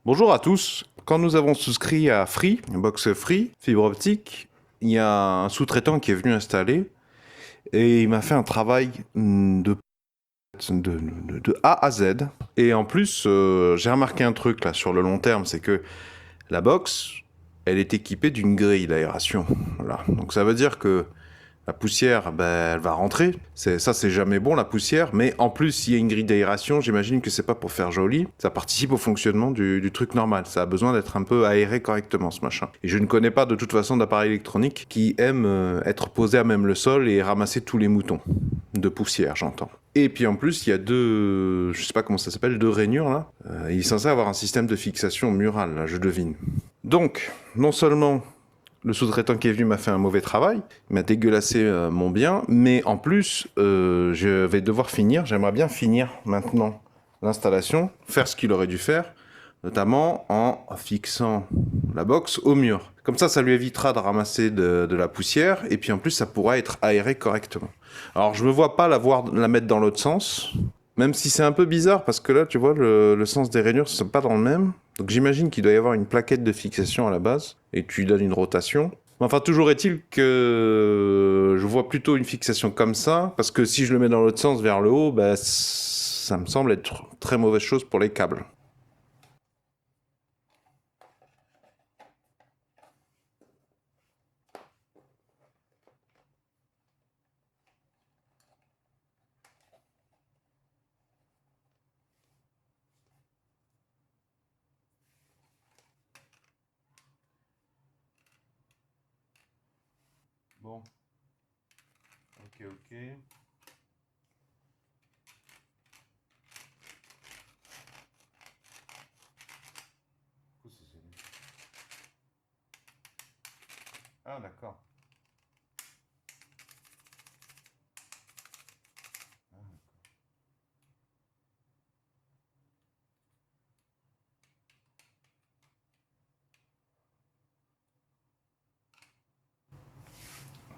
Bonjour à tous. Quand nous avons souscrit à Free, une box Free, fibre optique, il y a un sous-traitant qui est venu installer et il m'a fait un travail de A à Z. Et en plus, j'ai remarqué un truc là sur le long terme, c'est que la box, elle est équipée d'une grille d'aération. Voilà. Donc ça veut dire que la poussière, ben, elle va rentrer. Ça, c'est jamais bon, la poussière. Mais en plus, s'il y a une grille d'aération, j'imagine que c'est pas pour faire joli. Ça participe au fonctionnement du truc normal. Ça a besoin d'être un peu aéré correctement, ce machin. Et je ne connais pas de toute façon d'appareil électronique qui aime être posé à même le sol et ramasser tous les moutons. De poussière, j'entends. Et puis en plus, il y a deux, je sais pas comment ça s'appelle, deux rainures là. Il est censé avoir un système de fixation murale, là, je devine. Donc, non seulement le sous-traitant qui est venu m'a fait un mauvais travail, il m'a dégueulassé mon bien, mais en plus, je vais devoir finir, j'aimerais bien finir maintenant l'installation, faire ce qu'il aurait dû faire, notamment en fixant la box au mur. Comme ça lui évitera de ramasser de la poussière, et puis en plus, ça pourra être aéré correctement. Alors, je ne me vois pas la mettre dans l'autre sens, même si c'est un peu bizarre, parce que là, tu vois, le sens des rainures, ce n'est pas dans le même. Donc j'imagine qu'il doit y avoir une plaquette de fixation à la base, et tu lui donnes une rotation. Mais enfin, toujours est-il que je vois plutôt une fixation comme ça, parce que si je le mets dans l'autre sens, vers le haut, bah, ça me semble être très mauvaise chose pour les câbles. Bon, ok, ok. Ah, d'accord.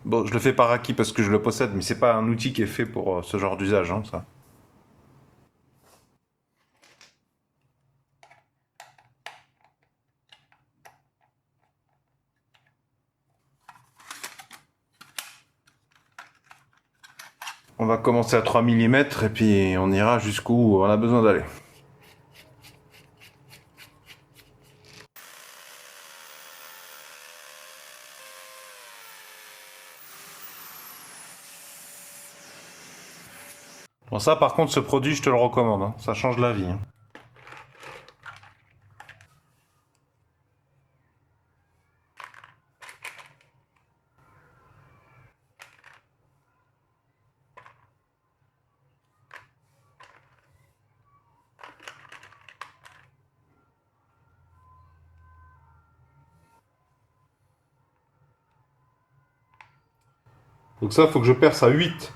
Bon, je le fais par acquis parce que je le possède, mais c'est pas un outil qui est fait pour ce genre d'usage, hein, ça. On va commencer à 3 mm et puis on ira jusqu'où on a besoin d'aller. Bon, ça, par contre, ce produit, je te le recommande, hein. Ça change la vie, hein. Donc ça, faut que je perce à 8.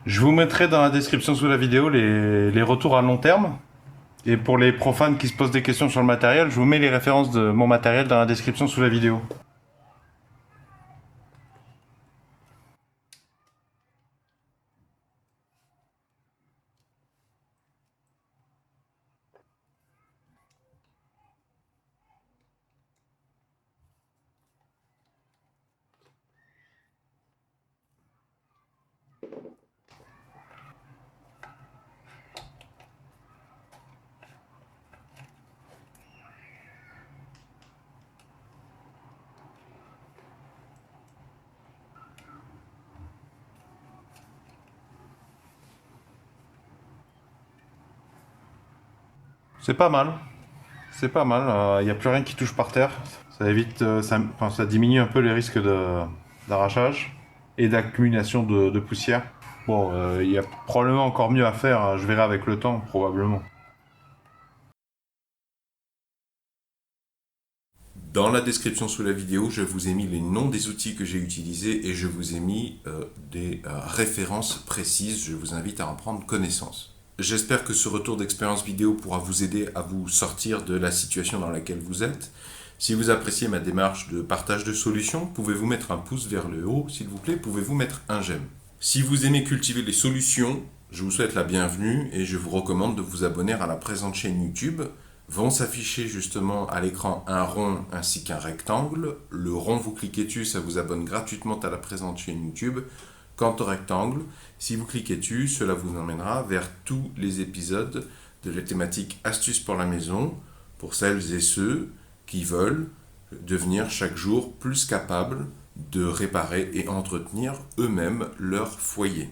Je vous mettrai dans la description sous la vidéo les retours à long terme. Et pour les profanes qui se posent des questions sur le matériel, je vous mets les références de mon matériel dans la description sous la vidéo. C'est pas mal. C'est pas mal. Il n'y a plus rien qui touche par terre. Ça évite, ça diminue un peu les risques d'arrachage et d'accumulation de poussière. Bon, il y a probablement encore mieux à faire, hein. Je verrai avec le temps, probablement. Dans la description sous la vidéo, je vous ai mis les noms des outils que j'ai utilisés et je vous ai mis des références précises. Je vous invite à en prendre connaissance. J'espère que ce retour d'expérience vidéo pourra vous aider à vous sortir de la situation dans laquelle vous êtes. Si vous appréciez ma démarche de partage de solutions, pouvez-vous mettre un pouce vers le haut, s'il vous plaît, pouvez-vous mettre un j'aime. Si vous aimez cultiver les solutions, je vous souhaite la bienvenue et je vous recommande de vous abonner à la présente chaîne YouTube. Vont s'afficher justement à l'écran un rond ainsi qu'un rectangle. Le rond, vous cliquez dessus, ça vous abonne gratuitement à la présente chaîne YouTube. Quant au rectangle, si vous cliquez dessus, cela vous emmènera vers tous les épisodes de la thématique Astuces pour la maison, pour celles et ceux qui veulent devenir chaque jour plus capables de réparer et entretenir eux-mêmes leur foyer.